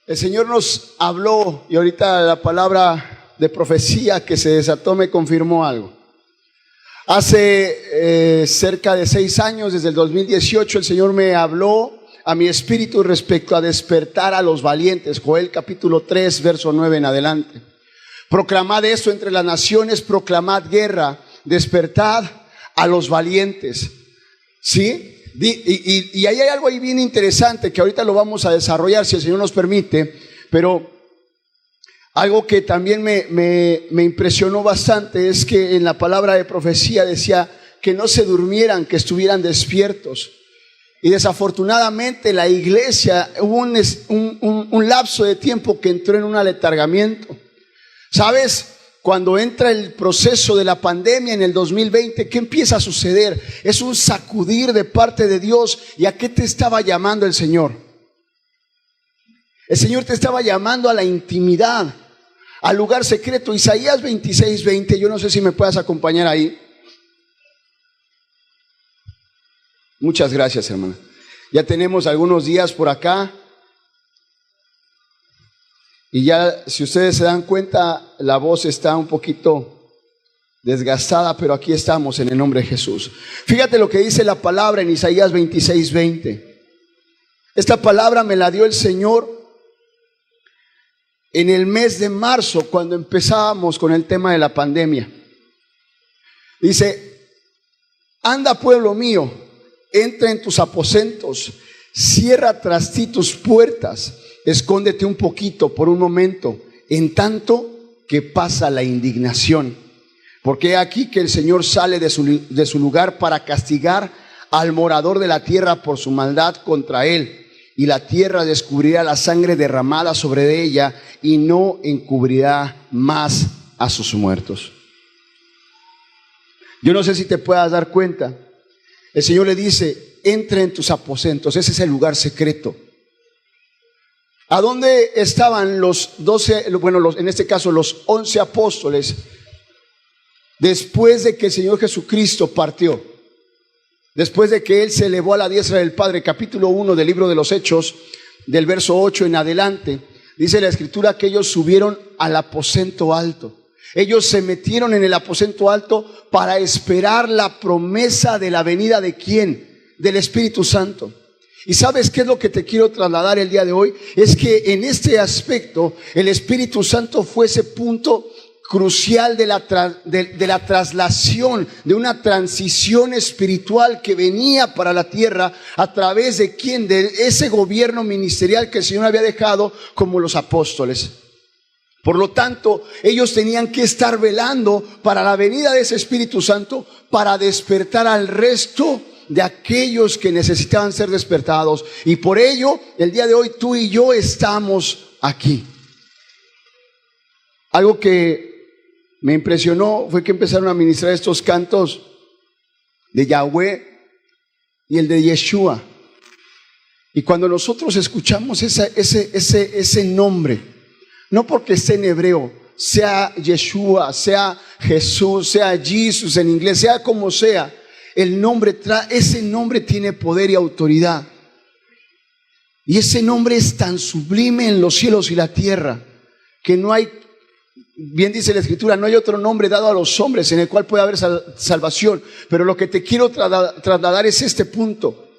El Señor nos habló y ahorita la palabra de profecía que se desató me confirmó algo. Hace cerca de 6 años, desde el 2018, el Señor me habló a mi espíritu respecto a despertar a los valientes. Joel capítulo 3, verso 9 en adelante. Proclamad esto entre las naciones, proclamad guerra, despertad a los valientes. ¿Sí? Y ahí hay algo ahí bien interesante que ahorita lo vamos a desarrollar si el Señor nos permite, pero algo que también me impresionó bastante es que en la palabra de profecía decía que no se durmieran, que estuvieran despiertos. Y desafortunadamente la iglesia hubo un lapso de tiempo que entró en un aletargamiento. ¿Sabes? Cuando entra el proceso de la pandemia en el 2020, ¿qué empieza a suceder? Es un sacudir de parte de Dios. ¿Y a qué te estaba llamando el Señor? El Señor te estaba llamando a la intimidad, al lugar secreto. Isaías 26:20, yo no sé si me puedas acompañar ahí. Muchas gracias, hermana. Ya tenemos algunos días por acá. Y ya, si ustedes se dan cuenta, la voz está un poquito desgastada, pero aquí estamos en el nombre de Jesús. Fíjate lo que dice la palabra en Isaías 26:20. Esta palabra me la dio el Señor en el mes de marzo, cuando empezábamos con el tema de la pandemia. Dice: anda, pueblo mío, entra en tus aposentos, cierra tras ti tus puertas, escóndete un poquito por un momento, en tanto que pasa la indignación. Porque he aquí que el Señor sale de su lugar para castigar al morador de la tierra por su maldad contra él. Y la tierra descubrirá la sangre derramada sobre ella y no encubrirá más a sus muertos. Yo no sé si te puedas dar cuenta. El Señor le dice: entra en tus aposentos. Ese es el lugar secreto. ¿A dónde estaban los 12, en este caso los 11 apóstoles después de que el Señor Jesucristo partió? Después de que Él se elevó a la diestra del Padre. Capítulo 1 del libro de los Hechos, del verso 8 en adelante, dice la Escritura que ellos subieron al aposento alto. Ellos se metieron en el aposento alto para esperar la promesa de la venida ¿de quién? Del Espíritu Santo. ¿Y sabes qué es lo que te quiero trasladar el día de hoy? Es que en este aspecto el Espíritu Santo fue ese punto crucial de la traslación, de una transición espiritual que venía para la tierra a través de quién, de ese gobierno ministerial que el Señor había dejado como los apóstoles. Por lo tanto, ellos tenían que estar velando para la venida de ese Espíritu Santo, para despertar al resto de aquellos que necesitaban ser despertados. Y por ello, el día de hoy tú y yo estamos aquí. Algo que me impresionó fue que empezaron a ministrar estos cantos de Yahweh y el de Yeshua. Y cuando nosotros escuchamos ese nombre, no porque esté en hebreo, sea Yeshua, sea Jesús, sea Jesus en inglés, sea como sea, ese nombre tiene poder y autoridad. Y ese nombre es tan sublime en los cielos y la tierra que no hay, bien dice la Escritura, no hay otro nombre dado a los hombres en el cual puede haber salvación. Pero lo que te quiero trasladar es este punto.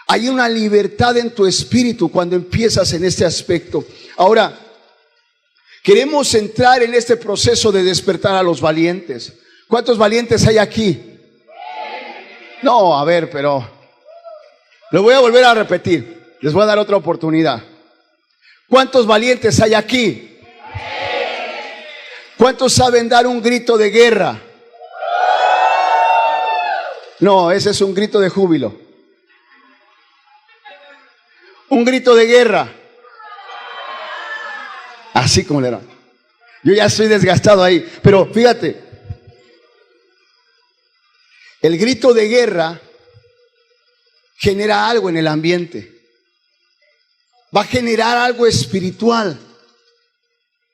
Hay una libertad en tu espíritu cuando empiezas en este aspecto. Ahora, queremos entrar en este proceso de despertar a los valientes. ¿Cuántos valientes hay aquí? No, a ver, pero lo voy a volver a repetir. Les voy a dar otra oportunidad. ¿Cuántos valientes hay aquí? ¿Cuántos saben dar un grito de guerra? No, ese es un grito de júbilo. Un grito de guerra. Así como le era. Yo ya estoy desgastado ahí. Pero fíjate, el grito de guerra genera algo en el ambiente. Va a generar algo espiritual.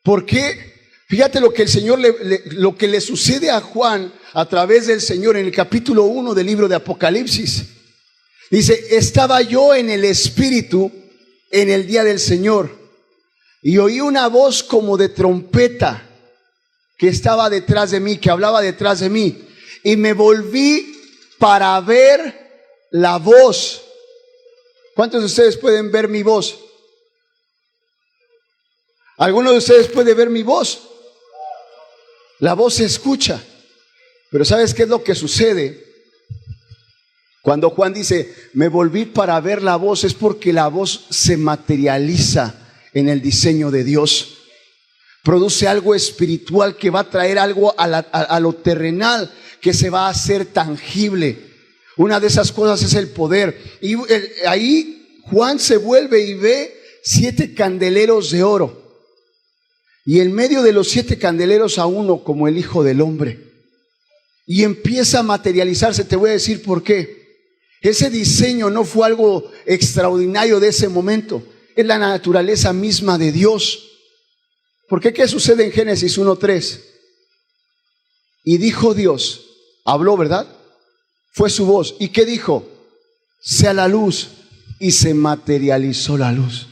¿Por qué? Fíjate lo que el Señor lo que le sucede a Juan a través del Señor en el capítulo 1 del libro de Apocalipsis. Dice: estaba yo en el Espíritu en el día del Señor. y oí una voz como de trompeta que estaba detrás de mí, que hablaba detrás de mí, y me volví para ver la voz. ¿Cuántos de ustedes pueden ver mi voz? ¿Alguno de ustedes puede ver mi voz? La voz se escucha, pero ¿sabes qué es lo que sucede? Cuando Juan dice, me volví para ver la voz, es porque la voz se materializa en el diseño de Dios. Produce algo espiritual que va a traer algo a lo terrenal, que se va a hacer tangible. Una de esas cosas es el poder. Y ahí Juan se vuelve y ve 7 candeleros de oro. Y en medio de los 7 candeleros a uno como el Hijo del Hombre. Y empieza a materializarse. Te voy a decir por qué. Ese diseño no fue algo extraordinario de ese momento. Es la naturaleza misma de Dios. ¿Por qué? ¿Qué sucede en Génesis 1:3? Y dijo Dios, habló, ¿verdad? Fue su voz. ¿Y qué dijo? Sea la luz. Y se materializó la luz.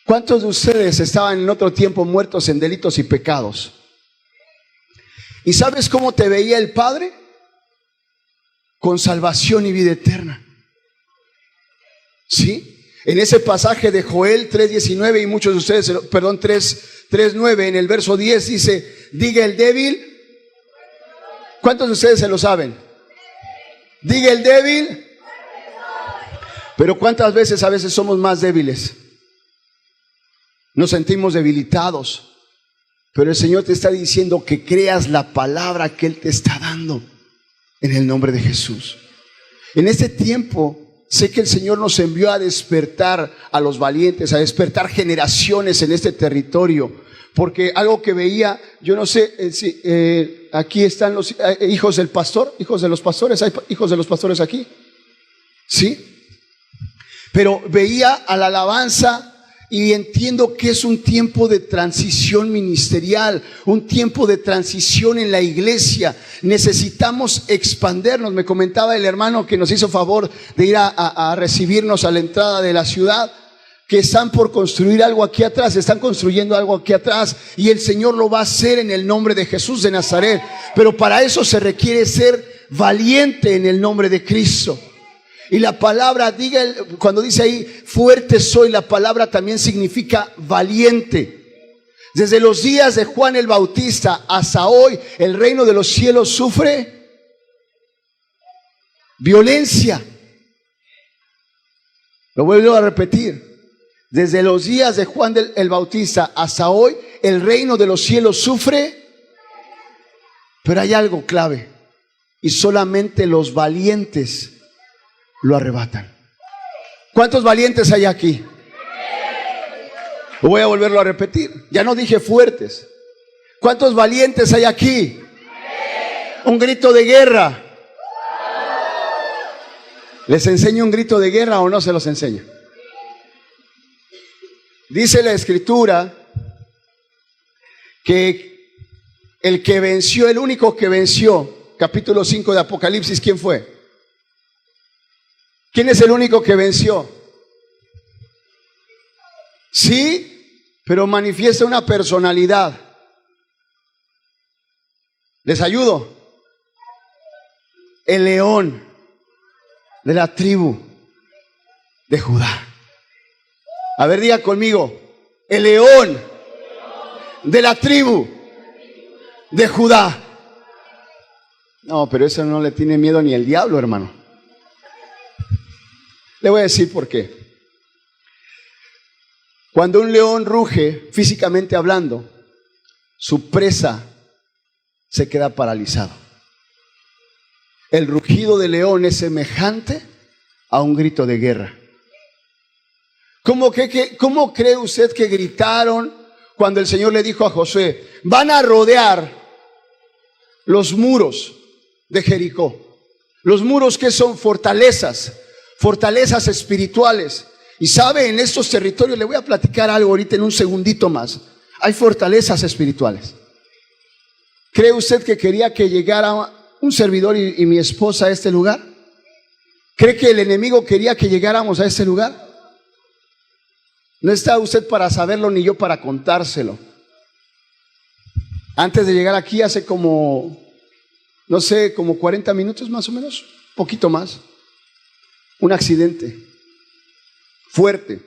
¿Cuántos de ustedes estaban en otro tiempo muertos en delitos y pecados? ¿Y sabes cómo te veía el Padre? Con salvación y vida eterna. ¿Sí? En ese pasaje de Joel 3:19 y muchos de ustedes, 3:9, en el verso 10 dice, diga el débil. ¿Cuántos de ustedes se lo saben? Diga el débil. Pero ¿cuántas veces a veces somos más débiles? Nos sentimos debilitados. Pero el Señor te está diciendo que creas la palabra que Él te está dando en el nombre de Jesús. En este tiempo sé que el Señor nos envió a despertar a los valientes, a despertar generaciones en este territorio. Porque algo que veía, yo no sé si aquí están los hijos del pastor, hijos de los pastores, ¿hay hijos de los pastores aquí? Sí. Pero veía a la alabanza y entiendo que es un tiempo de transición ministerial, un tiempo de transición en la iglesia. Necesitamos expandernos. Me comentaba el hermano que nos hizo favor de ir a recibirnos a la entrada de la ciudad, que están por construir algo aquí atrás, están construyendo algo aquí atrás, y el Señor lo va a hacer en el nombre de Jesús de Nazaret. Pero para eso se requiere ser valiente en el nombre de Cristo. Y la palabra, cuando dice ahí, fuerte soy, la palabra también significa valiente. Desde los días de Juan el Bautista hasta hoy, el reino de los cielos sufre violencia. Lo vuelvo a repetir. Desde los días de Juan el Bautista hasta hoy, el reino de los cielos sufre. Pero hay algo clave. Y solamente los valientes lo arrebatan. ¿Cuántos valientes hay aquí? Voy a volverlo a repetir. Ya no dije fuertes. ¿Cuántos valientes hay aquí? Un grito de guerra. ¿Les enseño un grito de guerra o no se los enseño? Dice la Escritura que el que venció, el único que venció, capítulo 5 de Apocalipsis, ¿quién fue? ¿Quién es el único que venció? Sí, pero manifiesta una personalidad. ¿Les ayudo? El león de la tribu de Judá. A ver, diga conmigo, el león de la tribu de Judá. No, pero eso no le tiene miedo ni el diablo, hermano. Le voy a decir por qué. Cuando un león ruge, físicamente hablando, su presa se queda paralizado. El rugido del león es semejante a un grito de guerra. ¿Cómo cree usted que gritaron cuando el Señor le dijo a Josué, van a rodear los muros de Jericó? Los muros que son fortalezas espirituales. Y sabe, en estos territorios, le voy a platicar algo ahorita en un segundito más. Hay fortalezas espirituales. ¿Cree usted que quería que llegara un servidor y mi esposa a este lugar? ¿Cree que el enemigo quería que llegáramos a este lugar? No está usted para saberlo ni yo para contárselo. Antes de llegar aquí, hace como, no sé, como 40 minutos más o menos, poquito más, un accidente fuerte.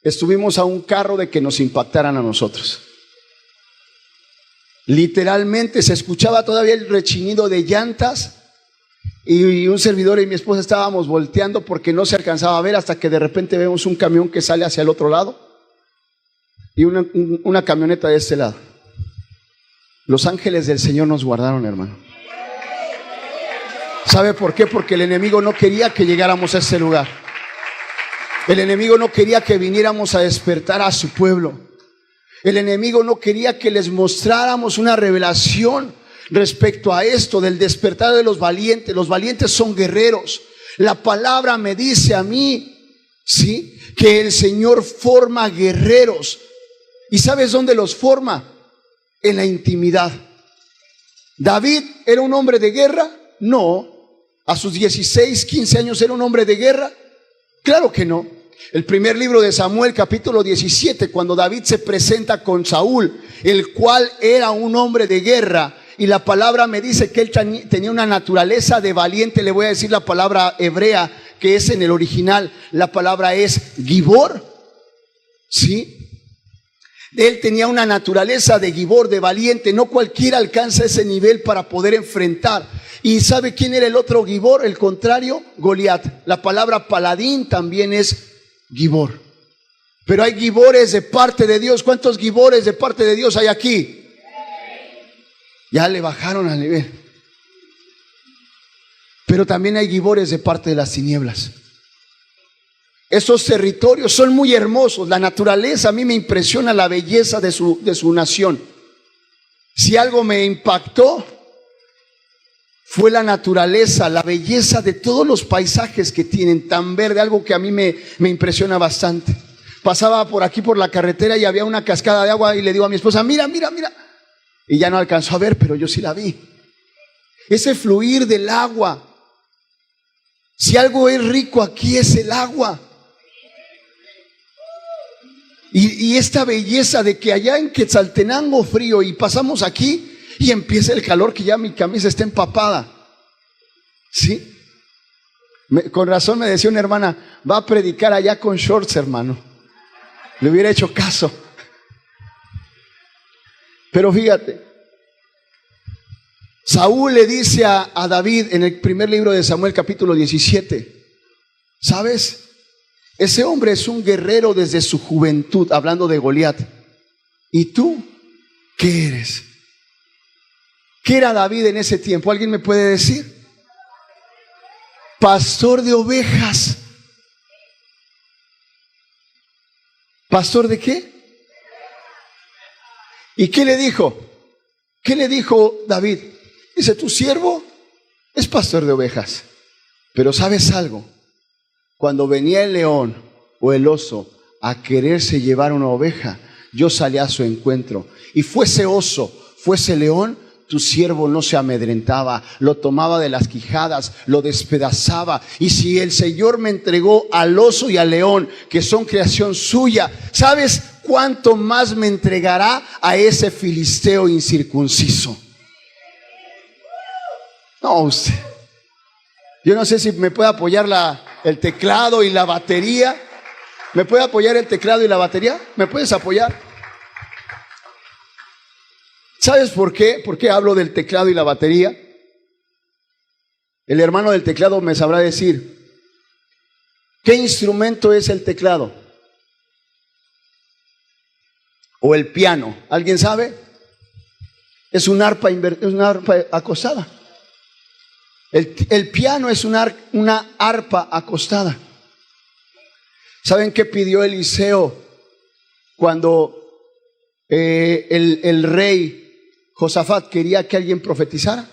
Estuvimos a un carro de que nos impactaran a nosotros. Literalmente se escuchaba todavía el rechinido de llantas y un servidor y mi esposa estábamos volteando porque no se alcanzaba a ver hasta que de repente vemos un camión que sale hacia el otro lado y una camioneta de este lado. Los ángeles del Señor nos guardaron, hermano. ¿Sabe por qué? Porque el enemigo no quería que llegáramos a ese lugar. El enemigo no quería que viniéramos a despertar a su pueblo. El enemigo no quería que les mostráramos una revelación respecto a esto del despertar de los valientes. Los valientes son guerreros. La palabra me dice a mí, ¿sí?, que el Señor forma guerreros. ¿Y sabes dónde los forma? En la intimidad. ¿David era un hombre de guerra? No. ¿A sus 16, 15 años era un hombre de guerra? Claro que no. El primer libro de Samuel, capítulo 17, cuando David se presenta con Saúl, el cual era un hombre de guerra, y la palabra me dice que él tenía una naturaleza de valiente. Le voy a decir la palabra hebrea que es en el original. La palabra es Gibor. ¿Sí? Él tenía una naturaleza de Gibor, de valiente. No cualquiera alcanza ese nivel para poder enfrentar. ¿Y sabe quién era el otro Gibor? El contrario, Goliat. La palabra paladín también es Gibor. Pero hay Gibores de parte de Dios. ¿Cuántos Gibores de parte de Dios hay aquí? Ya le bajaron al nivel. Pero también hay Gibores de parte de las tinieblas. Esos territorios son muy hermosos. La naturaleza, a mí me impresiona la belleza de su nación. Si algo me impactó, fue la naturaleza, la belleza de todos los paisajes que tienen, tan verde, algo que a mí me impresiona bastante. Pasaba por aquí por la carretera y había una cascada de agua y le digo a mi esposa, mira, mira, mira. Y ya no alcanzó a ver, pero yo sí la vi. Ese fluir del agua. Si algo es rico aquí es el agua. Y esta belleza de que allá en Quetzaltenango frío y pasamos aquí y empieza el calor que ya mi camisa está empapada. ¿Sí? Con razón me decía una hermana, va a predicar allá con shorts, hermano. Le hubiera hecho caso. Pero fíjate, Saúl le dice a David en el primer libro de Samuel, capítulo 17, ¿sabes? Ese hombre es un guerrero desde su juventud, hablando de Goliat. ¿Y tú qué eres? ¿Qué era David en ese tiempo? ¿Alguien me puede decir? Pastor de ovejas. ¿Pastor de qué? ¿Y qué le dijo? ¿Qué le dijo David? Dice, tu siervo es pastor de ovejas. Pero ¿sabes algo? Cuando venía el león o el oso a quererse llevar una oveja, yo salí a su encuentro. Y fuese oso, fuese león, tu siervo no se amedrentaba, lo tomaba de las quijadas, lo despedazaba. Y si el Señor me entregó al oso y al león, que son creación suya, ¿sabes cuánto más me entregará a ese filisteo incircunciso? No, usted. Yo no sé si me puede apoyar el teclado y la batería. ¿Me puede apoyar el teclado y la batería? ¿Me puedes apoyar? ¿Sabes por qué? ¿Por qué hablo del teclado y la batería? El hermano del teclado me sabrá decir, ¿qué instrumento es el teclado? ¿O el piano? ¿Alguien sabe? Es una arpa acostada. El piano es una arpa acostada. ¿Saben qué pidió Eliseo cuando el rey Josafat quería que alguien profetizara?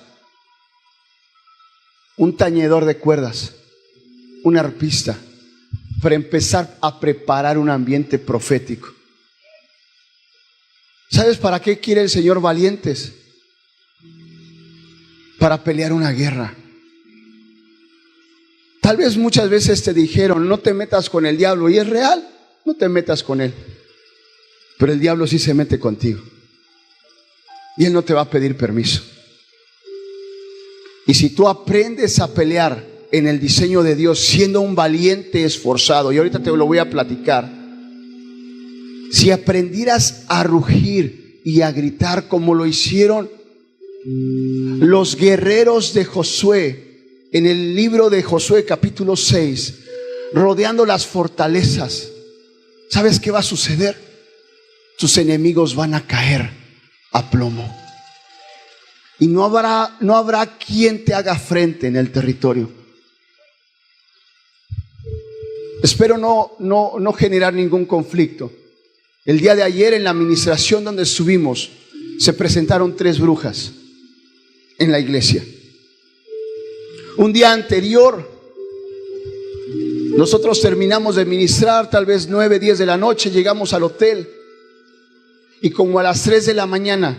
Un tañedor de cuerdas, un arpista, para empezar a preparar un ambiente profético. ¿Sabes para qué quiere el Señor valientes? Para pelear una guerra. Tal vez muchas veces te dijeron, no te metas con el diablo, y es real, no te metas con él. Pero el diablo sí se mete contigo. Y él no te va a pedir permiso. Y si tú aprendes a pelear en el diseño de Dios, siendo un valiente esforzado, y ahorita te lo voy a platicar, si aprendieras a rugir y a gritar como lo hicieron los guerreros de Josué en el libro de Josué capítulo 6, rodeando las fortalezas, ¿sabes qué va a suceder? Tus enemigos van a caer a plomo. Y no habrá quien te haga frente en el territorio. Espero no generar ningún conflicto. El día de ayer en la administración donde estuvimos, se presentaron 3 brujas en la iglesia. Un día anterior, nosotros terminamos de ministrar, tal vez 9, 10 de la noche, llegamos al hotel y como a las 3 de la mañana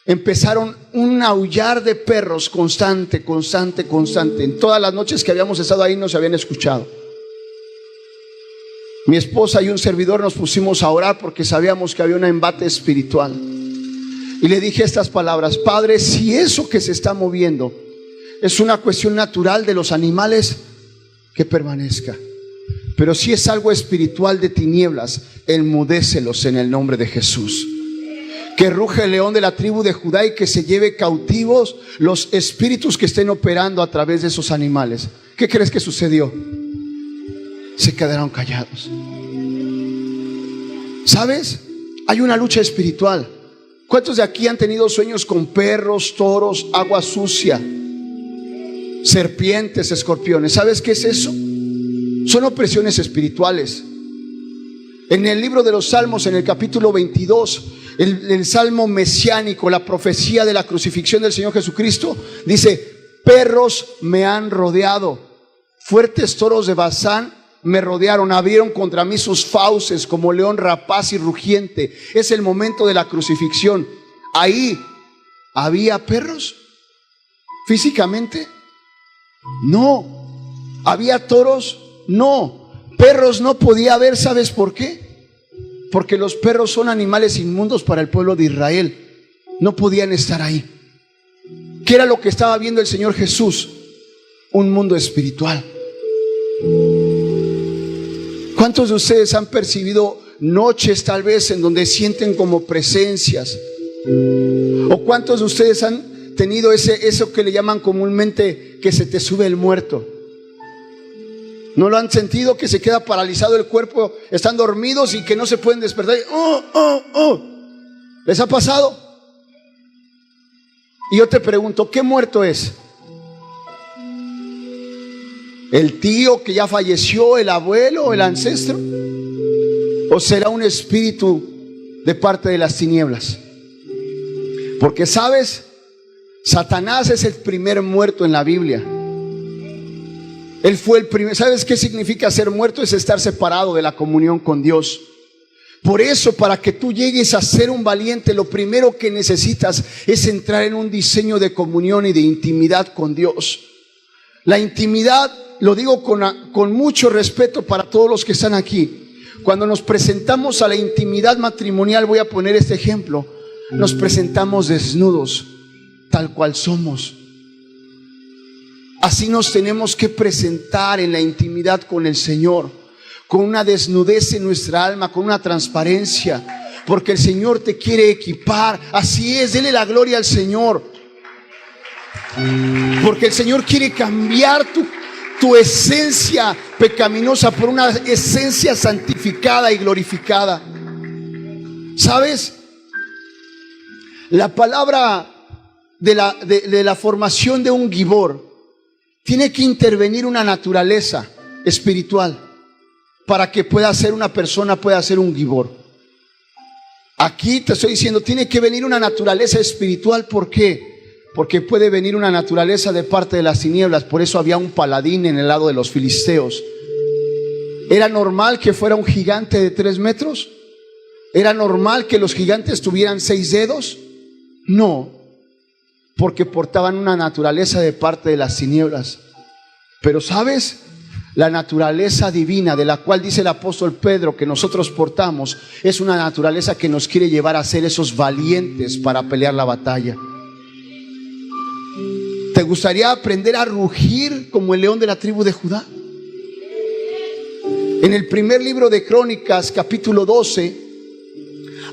empezaron un aullar de perros constante. En todas las noches que habíamos estado ahí no se habían escuchado. Mi esposa y un servidor nos pusimos a orar porque sabíamos que había un embate espiritual. Y le dije estas palabras: Padre, si eso que se está moviendo es una cuestión natural de los animales, que permanezca. Pero si es algo espiritual de tinieblas, enmudécelos en el nombre de Jesús. Que ruge el león de la tribu de Judá y que se lleve cautivos los espíritus que estén operando a través de esos animales. ¿Qué crees que sucedió? Se quedaron callados. ¿Sabes? Hay una lucha espiritual. ¿Cuántos de aquí han tenido sueños con perros, toros, agua sucia, serpientes, escorpiones? ¿Sabes qué es eso? Son opresiones espirituales. En el libro de los Salmos, en el capítulo 22, el salmo mesiánico, la profecía de la crucifixión del Señor Jesucristo, dice: perros me han rodeado, fuertes toros de Basán me rodearon, abrieron contra mí sus fauces como león rapaz y rugiente. Es el momento de la crucifixión. Ahí había perros físicamente, no. Había toros, no. Perros no podía haber. ¿Sabes por qué? Porque los perros son animales inmundos para el pueblo de Israel. No podían estar ahí. ¿Qué era lo que estaba viendo el Señor Jesús? Un mundo espiritual. ¿Cuántos de ustedes han percibido noches tal vez en donde sienten como presencias? ¿O cuántos de ustedes han tenido eso que le llaman comúnmente que se te sube el muerto? ¿No lo han sentido? Que se queda paralizado el cuerpo, están dormidos y que no se pueden despertar. ¿Les ha pasado? Y yo te pregunto, ¿qué muerto es? ¿El tío que ya falleció, el abuelo, el ancestro? ¿O será un espíritu de parte de las tinieblas? Porque, ¿sabes? Satanás es el primer muerto en la Biblia. Él fue el primer. ¿Sabes qué significa ser muerto? Es estar separado de la comunión con Dios. Por eso, para que tú llegues a ser un valiente, lo primero que necesitas es entrar en un diseño de comunión y de intimidad con Dios. La intimidad, lo digo con mucho respeto para todos los que están aquí. Cuando nos presentamos a la intimidad matrimonial, voy a poner este ejemplo, nos presentamos desnudos, tal cual somos. Así nos tenemos que presentar en la intimidad con el Señor, con una desnudez en nuestra alma, con una transparencia, porque el Señor te quiere equipar. Así es, dele la gloria al Señor, porque el Señor quiere cambiar tu esencia pecaminosa por una esencia santificada y glorificada. ¿Sabes? La palabra de la formación de un gibor, tiene que intervenir una naturaleza espiritual para que pueda ser una persona, pueda ser un gibor. Aquí te estoy diciendo, tiene que venir una naturaleza espiritual. ¿Por qué? Porque puede venir una naturaleza de parte de las tinieblas. Por eso había un paladín en el lado de los filisteos. ¿Era normal que fuera un gigante de 3 metros? ¿Era normal que los gigantes tuvieran 6 dedos? No, porque portaban una naturaleza de parte de las tinieblas. Pero ¿sabes? La naturaleza divina de la cual dice el apóstol Pedro que nosotros portamos es una naturaleza que nos quiere llevar a ser esos valientes para pelear la batalla. ¿Te gustaría aprender a rugir como el león de la tribu de Judá? En el primer libro de Crónicas, capítulo 12,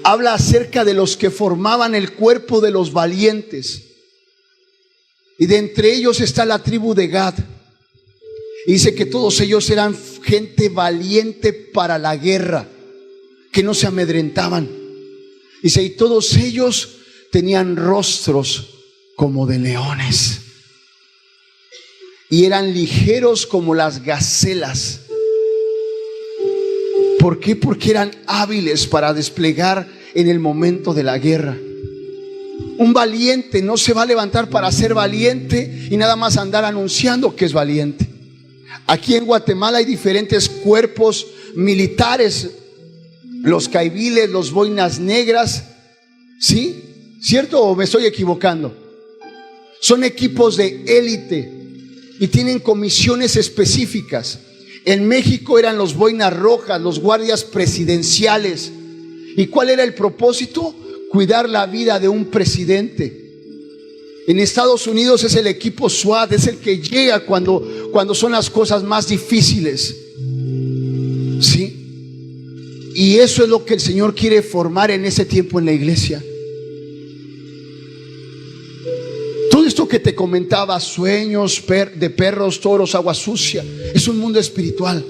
habla acerca de los que formaban el cuerpo de los valientes. Y de entre ellos está la tribu de Gad. Y dice que todos ellos eran gente valiente para la guerra, que no se amedrentaban. Dice, y todos ellos tenían rostros como de leones. Y eran ligeros como las gacelas. ¿Por qué? Porque eran hábiles para desplegar en el momento de la guerra. Un valiente no se va a levantar para ser valiente y nada más andar anunciando que es valiente. Aquí en Guatemala hay diferentes cuerpos militares, los caibiles, los boinas negras, ¿sí? ¿Cierto o me estoy equivocando? Son equipos de élite y tienen comisiones específicas. En México eran los boinas rojas, los guardias presidenciales. ¿Y cuál era el propósito? Cuidar la vida de un presidente. En Estados Unidos es el equipo SWAT, es el que llega cuando son las cosas más difíciles. ¿Sí? Y eso es lo que el Señor quiere formar en ese tiempo en la iglesia. Todo esto que te comentaba, sueños de perros, toros, agua sucia, es un mundo espiritual.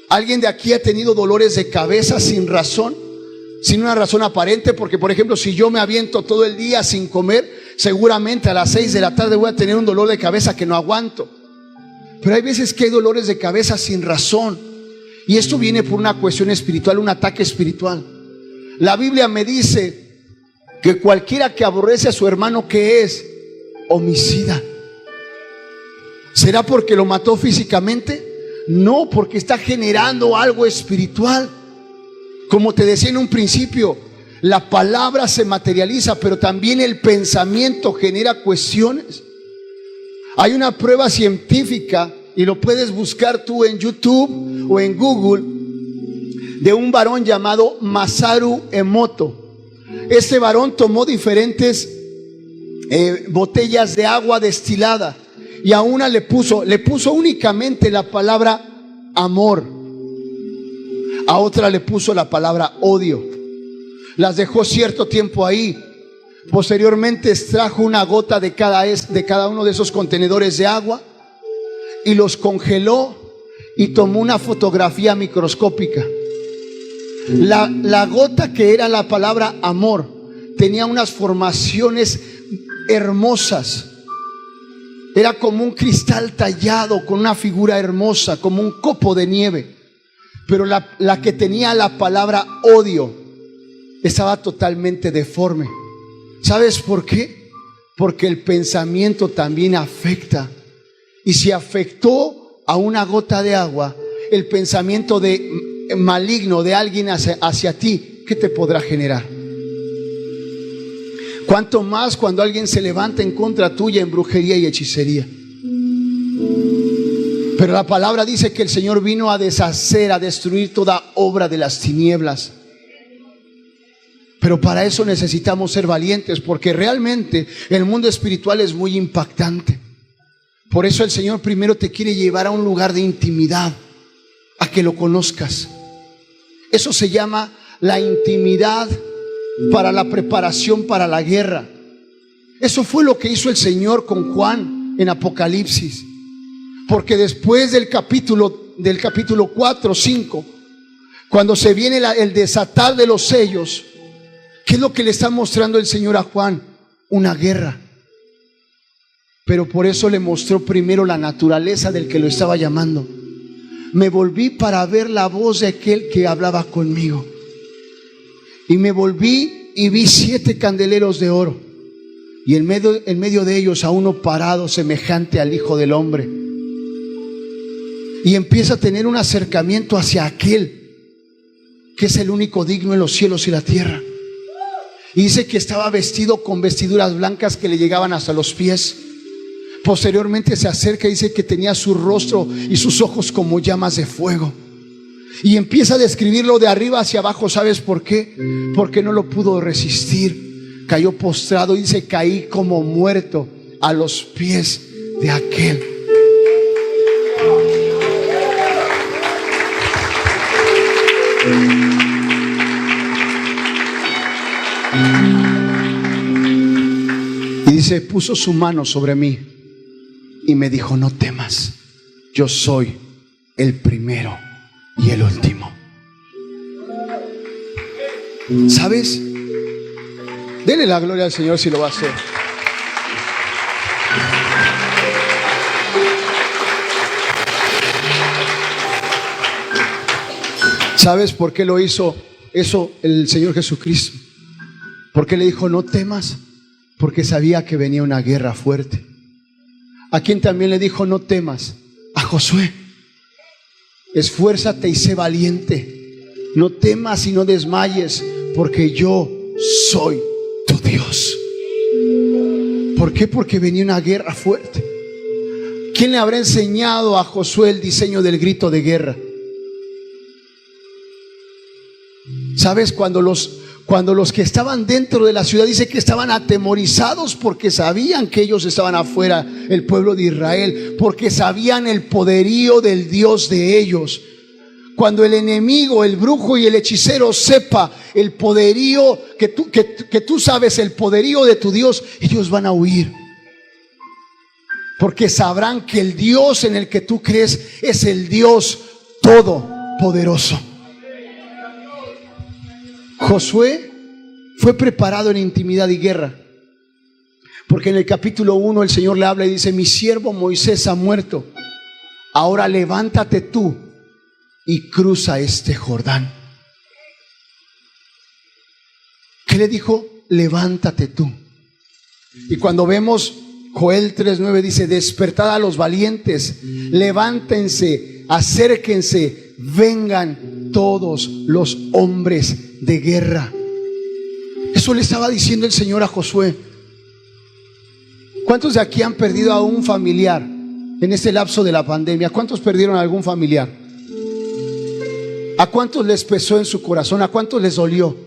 ¿Alguien de aquí ha tenido dolores de cabeza sin razón? Sin una razón aparente, porque por ejemplo, si yo me aviento todo el día sin comer, seguramente a las 6 de la tarde voy a tener un dolor de cabeza que no aguanto. Pero hay veces que hay dolores de cabeza sin razón, y esto viene por una cuestión espiritual, un ataque espiritual. La Biblia me dice que cualquiera que aborrece a su hermano, ¿qué es? Homicida. ¿Será porque lo mató físicamente? No, porque está generando algo espiritual. Como te decía en un principio, la palabra se materializa, pero también el pensamiento genera cuestiones. Hay una prueba científica, y lo puedes buscar tú en YouTube o en Google, de un varón llamado Masaru Emoto. Este varón tomó diferentes botellas de agua destilada y a una le puso únicamente la palabra amor. A otra le puso la palabra odio. Las dejó cierto tiempo ahí. Posteriormente extrajo una gota de cada uno de esos contenedores de agua y los congeló y tomó una fotografía microscópica. La gota que era la palabra amor tenía unas formaciones hermosas. Era como un cristal tallado con una figura hermosa, como un copo de nieve. Pero la que tenía la palabra odio estaba totalmente deforme. ¿Sabes por qué? Porque el pensamiento también afecta. Y si afectó a una gota de agua, el pensamiento maligno de alguien hacia ti, ¿qué te podrá generar? Cuanto más cuando alguien se levanta en contra tuya en brujería y hechicería. Pero la palabra dice que el Señor vino a deshacer, a destruir toda obra de las tinieblas. Pero para eso necesitamos ser valientes, porque realmente el mundo espiritual es muy impactante. Por eso el Señor primero te quiere llevar a un lugar de intimidad, a que lo conozcas. Eso se llama la intimidad para la preparación para la guerra. Eso fue lo que hizo el Señor con Juan en Apocalipsis. Porque después del capítulo 4, 5, cuando se viene el desatar de los sellos, ¿qué es lo que le está mostrando el Señor a Juan? Una guerra. Pero por eso le mostró primero la naturaleza del que lo estaba llamando. Me volví para ver la voz de aquel que hablaba conmigo. Y me volví y vi 7 candeleros de oro. Y en medio de ellos a uno parado semejante al Hijo del Hombre. Y empieza a tener un acercamiento hacia aquel que es el único digno en los cielos y la tierra. Y dice que estaba vestido con vestiduras blancas que le llegaban hasta los pies. Posteriormente se acerca y dice que tenía su rostro y sus ojos como llamas de fuego. Y empieza a describirlo de arriba hacia abajo. ¿Sabes por qué? Porque no lo pudo resistir. Cayó postrado y dice, caí como muerto a los pies de aquel. Y dice, puso su mano sobre mí y me dijo, no temas, yo soy el primero y el último. ¿Sabes? Dele la gloria al Señor si lo va a hacer. ¿Sabes por qué lo hizo eso el Señor Jesucristo? ¿Por qué le dijo no temas? Porque sabía que venía una guerra fuerte. ¿A quién también le dijo no temas? A Josué. Esfuérzate y sé valiente. No temas y no desmayes, porque yo soy tu Dios. ¿Por qué? Porque venía una guerra fuerte. ¿Quién le habrá enseñado a Josué el diseño del grito de guerra? ¿Sabes? Cuando los que estaban dentro de la ciudad, dice que estaban atemorizados porque sabían que ellos estaban afuera, el pueblo de Israel, porque sabían el poderío del Dios de ellos. Cuando el enemigo, el brujo y el hechicero sepa el poderío que tú sabes, el poderío de tu Dios, ellos van a huir, porque sabrán que el Dios en el que tú crees es el Dios todopoderoso. Josué fue preparado en intimidad y guerra, porque en el capítulo 1 el Señor le habla y dice, mi siervo Moisés ha muerto, ahora levántate tú y cruza este Jordán. ¿Qué le dijo? Levántate tú. Y cuando vemos Joel 3:9 dice, despertad a los valientes, levántense, acérquense, vengan todos los hombres de guerra. Eso le estaba diciendo el Señor a Josué. ¿Cuántos de aquí han perdido a un familiar en este lapso de la pandemia? ¿Cuántos perdieron a algún familiar? ¿A cuántos les pesó en su corazón? ¿A cuántos les dolió?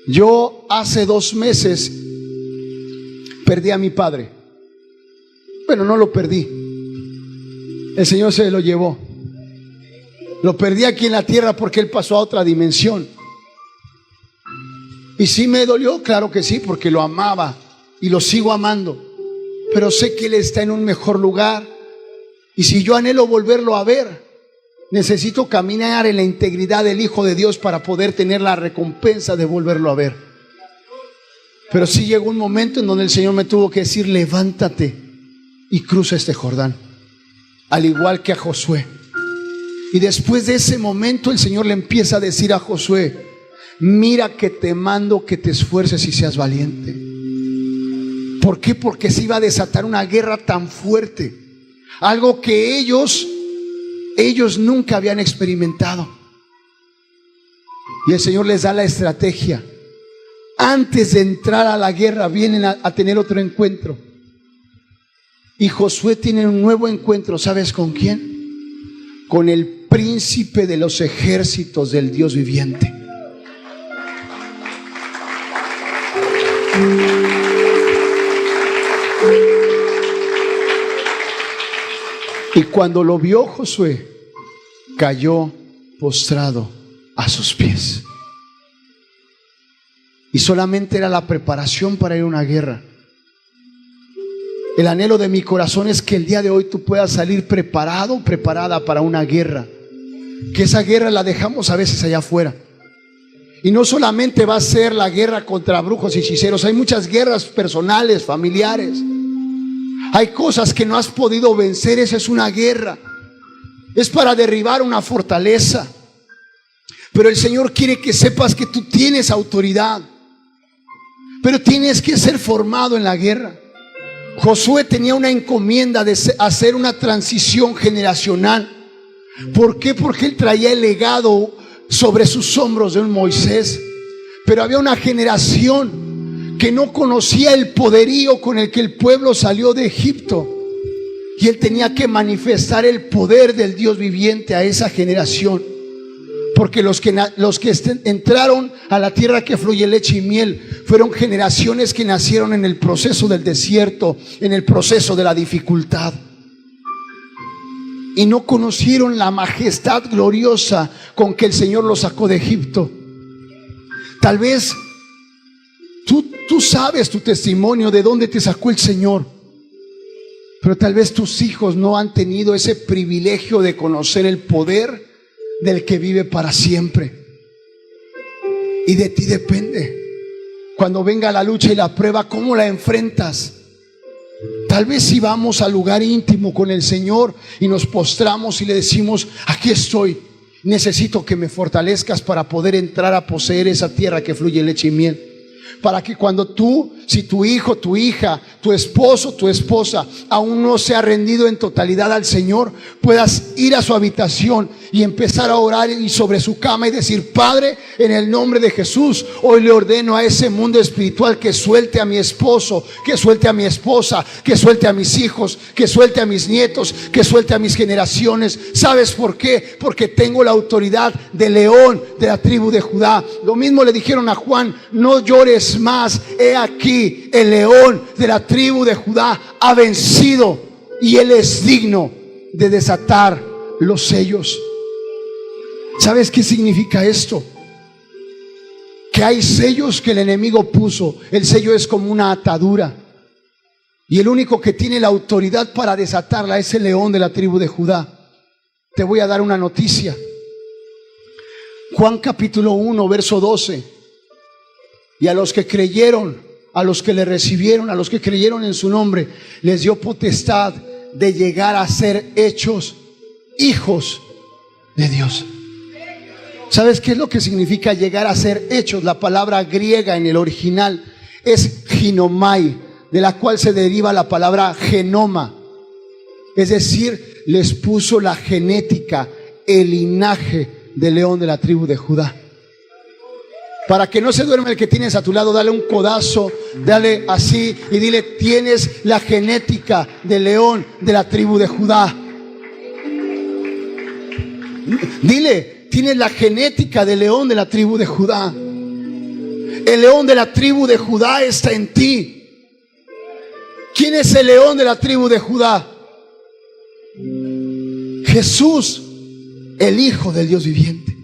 Yo hace 2 meses perdí a mi padre. Bueno, no lo perdí, el Señor se lo llevó. Lo perdí aquí en la tierra porque Él pasó a otra dimensión. Y sí me dolió, claro que sí, porque lo amaba y lo sigo amando. Pero sé que Él está en un mejor lugar. Y si yo anhelo volverlo a ver, necesito caminar en la integridad del Hijo de Dios para poder tener la recompensa de volverlo a ver. Pero sí llegó un momento en donde el Señor me tuvo que decir, levántate y cruza este Jordán, al igual que a Josué. Y después de ese momento el Señor le empieza a decir a Josué, mira que te mando que te esfuerces y seas valiente. ¿Por qué? Porque se iba a desatar una guerra tan fuerte, algo que ellos nunca habían experimentado. Y el Señor les da la estrategia. Antes de entrar a la guerra vienen a tener otro encuentro. Y Josué tiene un nuevo encuentro. ¿Sabes con quién? Con el príncipe de los ejércitos del Dios viviente. Y cuando lo vio Josué, cayó postrado a sus pies. Y solamente era la preparación para ir a una guerra. El anhelo de mi corazón es que el día de hoy tú puedas salir preparado, preparada para una guerra. Que esa guerra la dejamos a veces allá afuera. Y no solamente va a ser la guerra contra brujos y hechiceros, hay muchas guerras personales, familiares. Hay cosas que no has podido vencer, esa es una guerra. Es para derribar una fortaleza. Pero el Señor quiere que sepas que tú tienes autoridad. Pero tienes que ser formado en la guerra. Josué tenía una encomienda de hacer una transición generacional. ¿Por qué? Porque él traía el legado sobre sus hombros de un Moisés. Pero había una generación que no conocía el poderío con el que el pueblo salió de Egipto. Y él tenía que manifestar el poder del Dios viviente a esa generación. Porque los que entraron a la tierra que fluye leche y miel fueron generaciones que nacieron en el proceso del desierto, en el proceso de la dificultad. Y no conocieron la majestad gloriosa con que el Señor los sacó de Egipto. Tal vez tú sabes tu testimonio de dónde te sacó el Señor, pero tal vez tus hijos no han tenido ese privilegio de conocer el poder del que vive para siempre. Y de ti depende, cuando venga la lucha y la prueba, cómo la enfrentas. Tal vez si vamos al lugar íntimo con el Señor y nos postramos y le decimos: aquí estoy, necesito que me fortalezcas para poder entrar a poseer esa tierra que fluye leche y miel. Para que cuando tú, si tu hijo, tu hija, tu esposo, tu esposa aún no se ha rendido en totalidad al Señor, puedas ir a su habitación y empezar a orar y sobre su cama y decir: Padre, en el nombre de Jesús, hoy le ordeno a ese mundo espiritual que suelte a mi esposo, que suelte a mi esposa, que suelte a mis hijos, que suelte a mis nietos, que suelte a mis generaciones. ¿Sabes por qué? Porque tengo la autoridad de león de la tribu de Judá. Lo mismo le dijeron a Juan: no llores más, he aquí el león de la tribu de Judá ha vencido y él es digno de desatar los sellos. ¿Sabes qué significa esto? Que hay sellos que el enemigo puso. El sello es como una atadura, y el único que tiene la autoridad para desatarla es el león de la tribu de Judá. Te voy a dar una noticia. Juan capítulo 1 verso 12. Y a los que creyeron, a los que le recibieron, a los que creyeron en su nombre, les dio potestad de llegar a ser hechos hijos de Dios. ¿Sabes qué es lo que significa llegar a ser hechos? La palabra griega en el original es ginomai, de la cual se deriva la palabra genoma. Es decir, les puso la genética, el linaje del león de la tribu de Judá. Para que no se duerma el que tienes a tu lado, dale un codazo, dale así y dile: tienes la genética del león de la tribu de Judá. Dile: tienes la genética del león de la tribu de Judá. El león de la tribu de Judá está en ti. ¿Quién es el león de la tribu de Judá? Jesús, el Hijo del Dios viviente.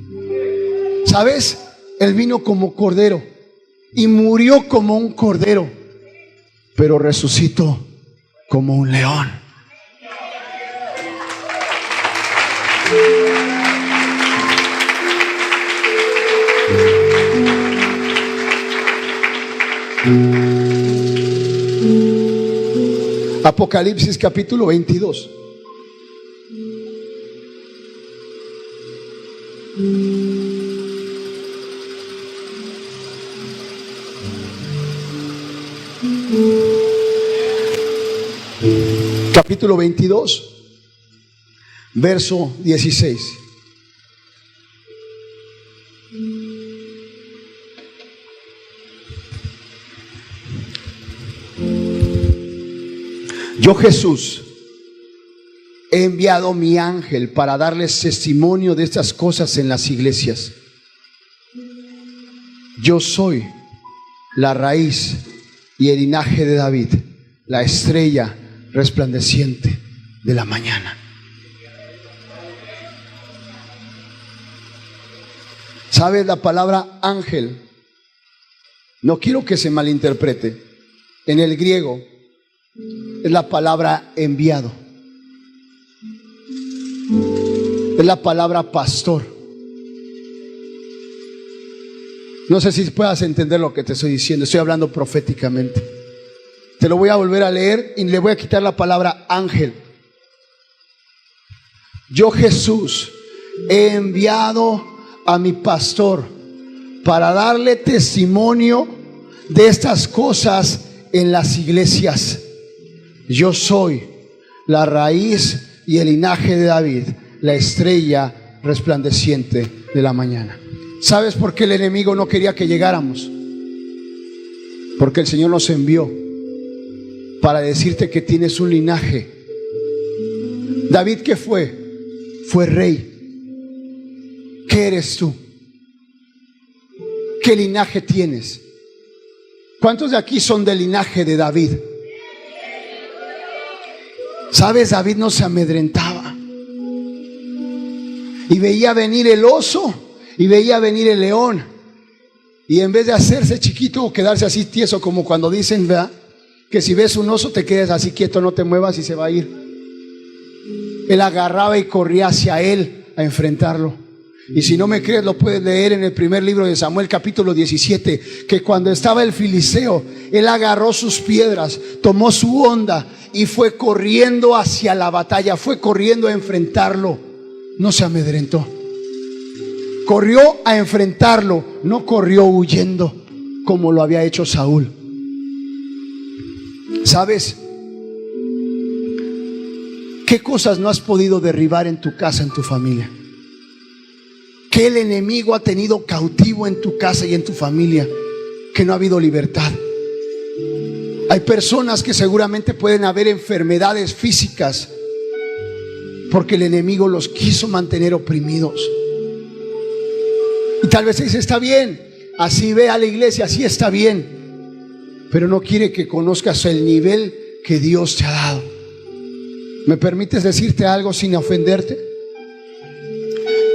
¿Sabes? Él vino como cordero y murió como un cordero, pero resucitó como un león. Apocalipsis capítulo 22. Capítulo 22, verso 16. Yo, Jesús, he enviado mi ángel para darles testimonio de estas cosas en las iglesias. Yo soy la raíz y el linaje de David, la estrella resplandeciente de la mañana. ¿Sabes? La palabra ángel, no quiero que se malinterprete, en el griego es la palabra enviado, es la palabra pastor. No sé si puedas entender lo que te estoy diciendo. Estoy hablando proféticamente. Te lo voy a volver a leer y le voy a quitar la palabra ángel. Yo, Jesús, he enviado a mi pastor para darle testimonio de estas cosas en las iglesias. Yo soy la raíz y el linaje de David, la estrella resplandeciente de la mañana. ¿Sabes por qué el enemigo no quería que llegáramos? Porque el Señor nos envió para decirte que tienes un linaje. David, ¿qué fue? Fue rey. ¿Qué eres tú? ¿Qué linaje tienes? ¿Cuántos de aquí son del linaje de David? ¿Sabes? David no se amedrentaba. Y veía venir el oso y veía venir el león. Y en vez de hacerse chiquito o quedarse así tieso, como cuando dicen, ¿verdad?, que si ves un oso te quedes así quieto, no te muevas y se va a ir. Él agarraba y corría hacia él a enfrentarlo. Y si no me crees, lo puedes leer en el primer libro de Samuel, capítulo 17, que cuando estaba el filisteo, él agarró sus piedras, tomó su honda y fue corriendo hacia la batalla, fue corriendo a enfrentarlo. No se amedrentó. Corrió a enfrentarlo, no corrió huyendo como lo había hecho Saúl. ¿Sabes? ¿Qué cosas no has podido derribar en tu casa, en tu familia? ¿Qué el enemigo ha tenido cautivo en tu casa y en tu familia? Que no ha habido libertad. Hay personas que seguramente pueden haber enfermedades físicas porque el enemigo los quiso mantener oprimidos. Y tal vez dice, está bien, así ve a la iglesia, así está bien, pero no quiere que conozcas el nivel que Dios te ha dado. ¿Me permites decirte algo sin ofenderte?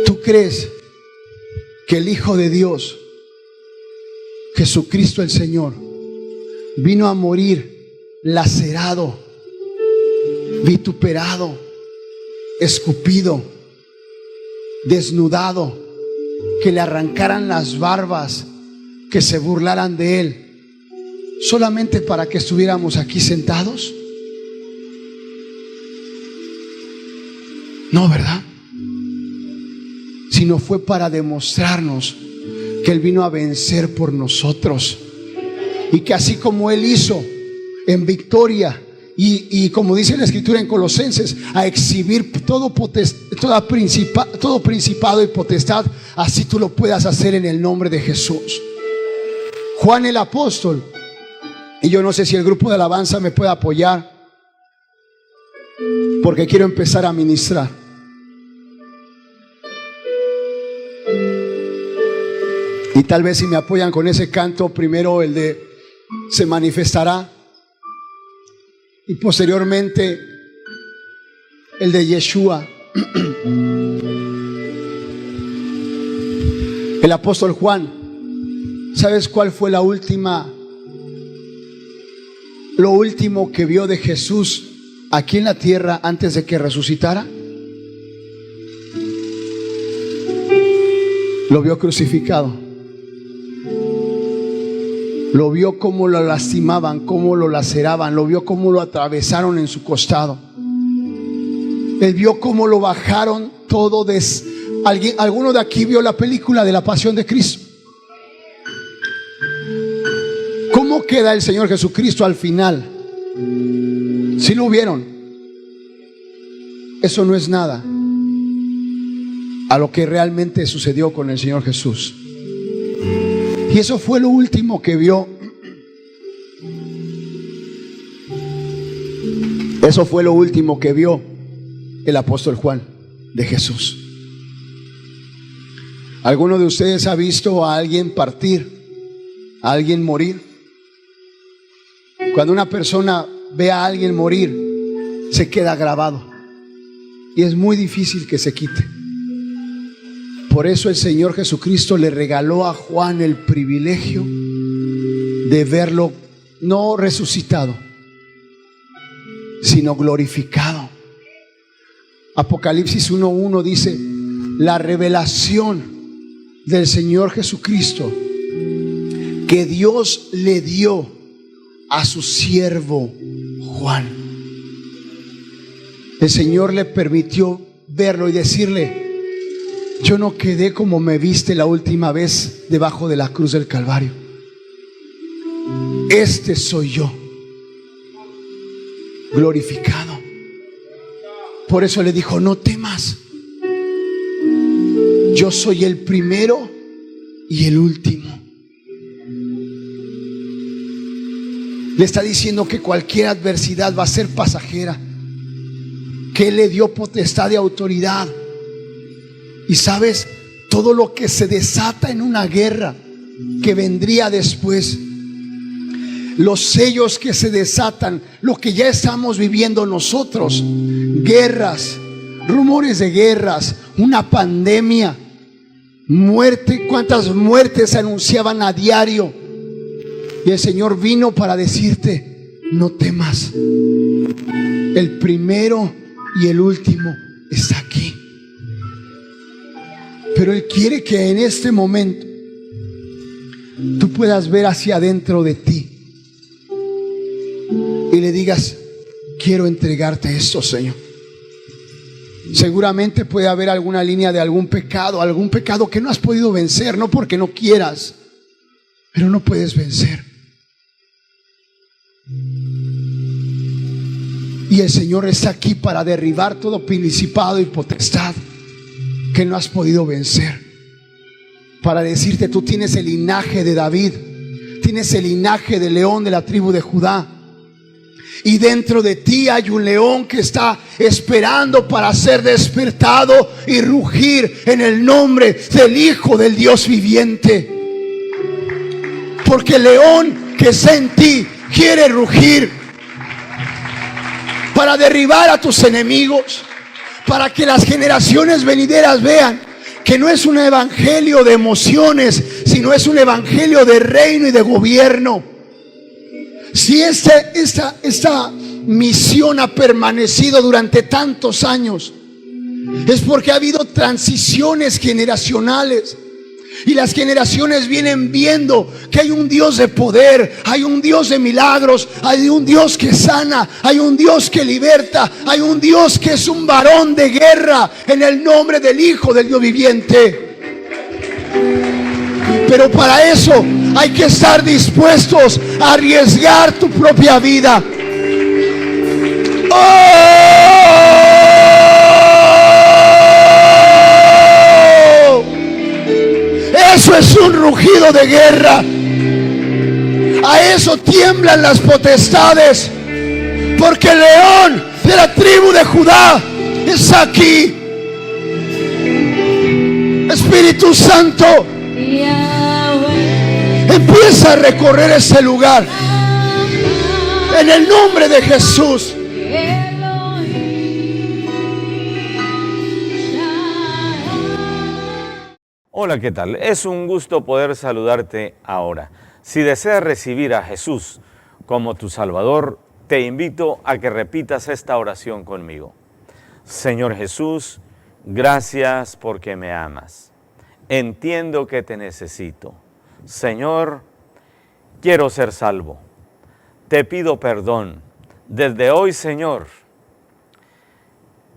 ¿Tú crees que el Hijo de Dios, Jesucristo el Señor, vino a morir lacerado, vituperado, escupido, desnudado, que le arrancaran las barbas, que se burlaran de él, solamente para que estuviéramos aquí sentados? No, ¿verdad? Sino fue para demostrarnos que Él vino a vencer por nosotros, y que así como Él hizo en victoria y como dice la Escritura en Colosenses, a exhibir todo principado y potestad, así tú lo puedas hacer en el nombre de Jesús. Juan el apóstol, y yo no sé si el grupo de alabanza me puede apoyar, porque quiero empezar a ministrar. Y tal vez si me apoyan con ese canto, primero el de se manifestará y posteriormente el de Yeshua. El apóstol Juan, ¿sabes cuál fue lo último que vio de Jesús aquí en la tierra antes de que resucitara? Lo vio crucificado. Lo vio cómo lo lastimaban, cómo lo laceraban, lo vio cómo lo atravesaron en su costado. Él vio cómo lo bajaron todo. ¿Alguno de aquí vio la película de la Pasión de Cristo? ¿Cómo queda el Señor Jesucristo al final? ¿Sí lo vieron? Eso no es nada a lo que realmente sucedió con el Señor Jesús. Y eso fue lo último que vio. Eso fue lo último que vio el apóstol Juan de Jesús. ¿Alguno de ustedes ha visto a alguien partir, a alguien morir? Cuando una persona ve a alguien morir, se queda grabado y es muy difícil que se quite. Por eso el Señor Jesucristo le regaló a Juan el privilegio de verlo no resucitado, sino glorificado. Apocalipsis 1:1 dice: la revelación del Señor Jesucristo que Dios le dio a su siervo Juan. El Señor le permitió verlo y decirle: yo no quedé como me viste la última vez debajo de la cruz del Calvario. Este soy yo, glorificado. Por eso le dijo: no temas, yo soy el primero y el último. Le está diciendo que cualquier adversidad va a ser pasajera, que Él le dio potestad y autoridad. Y sabes, todo lo que se desata en una guerra que vendría después, los sellos que se desatan, lo que ya estamos viviendo nosotros, guerras, rumores de guerras, una pandemia, muerte, cuántas muertes se anunciaban a diario. Y el Señor vino para decirte: no temas, el primero y el último está aquí. Pero Él quiere que en este momento tú puedas ver hacia adentro de ti y le digas: quiero entregarte esto, Señor. Seguramente puede haber alguna línea de algún pecado que no has podido vencer, no porque no quieras, pero no puedes vencer. Y el Señor está aquí para derribar todo principado y potestad que no has podido vencer, para decirte: tú tienes el linaje de David, tienes el linaje de león de la tribu de Judá, y dentro de ti hay un león que está esperando para ser despertado y rugir en el nombre del Hijo del Dios viviente. Porque el león que está en ti quiere rugir para derribar a tus enemigos, para que las generaciones venideras vean que no es un evangelio de emociones, sino es un evangelio de reino y de gobierno. Si esta misión ha permanecido durante tantos años, es porque ha habido transiciones generacionales. Y las generaciones vienen viendo que hay un Dios de poder, hay un Dios de milagros, hay un Dios que sana, hay un Dios que liberta, hay un Dios que es un varón de guerra en el nombre del Hijo del Dios viviente. Pero para eso hay que estar dispuestos a arriesgar tu propia vida. Eso es un rugido de guerra. A eso tiemblan las potestades, porque el león de la tribu de Judá está aquí. Espíritu Santo, empieza a recorrer ese lugar en el nombre de Jesús. Hola, ¿qué tal? Es un gusto poder saludarte ahora. Si deseas recibir a Jesús como tu Salvador, te invito a que repitas esta oración conmigo. Señor Jesús, gracias porque me amas. Entiendo que te necesito. Señor, quiero ser salvo. Te pido perdón. Desde hoy, Señor,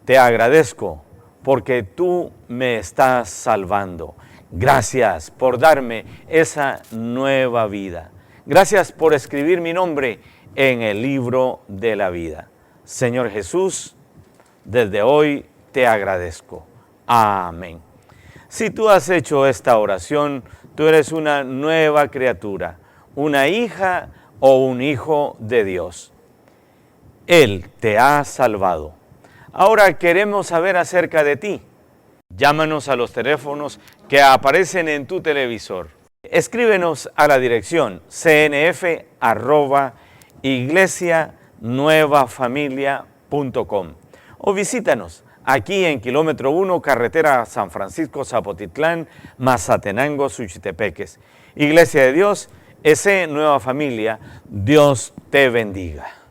te agradezco porque tú me estás salvando. Gracias por darme esa nueva vida. Gracias por escribir mi nombre en el libro de la vida. Señor Jesús, desde hoy te agradezco. Amén. Si tú has hecho esta oración, tú eres una nueva criatura, una hija o un hijo de Dios. Él te ha salvado. Ahora queremos saber acerca de ti. Llámanos a los teléfonos que aparecen en tu televisor. Escríbenos a la dirección cnf@iglesianuevafamilia.com o visítanos aquí en kilómetro 1, carretera San Francisco Zapotitlán, Mazatenango, Suchitepeques. Iglesia de Dios, S. Nueva Familia, Dios te bendiga.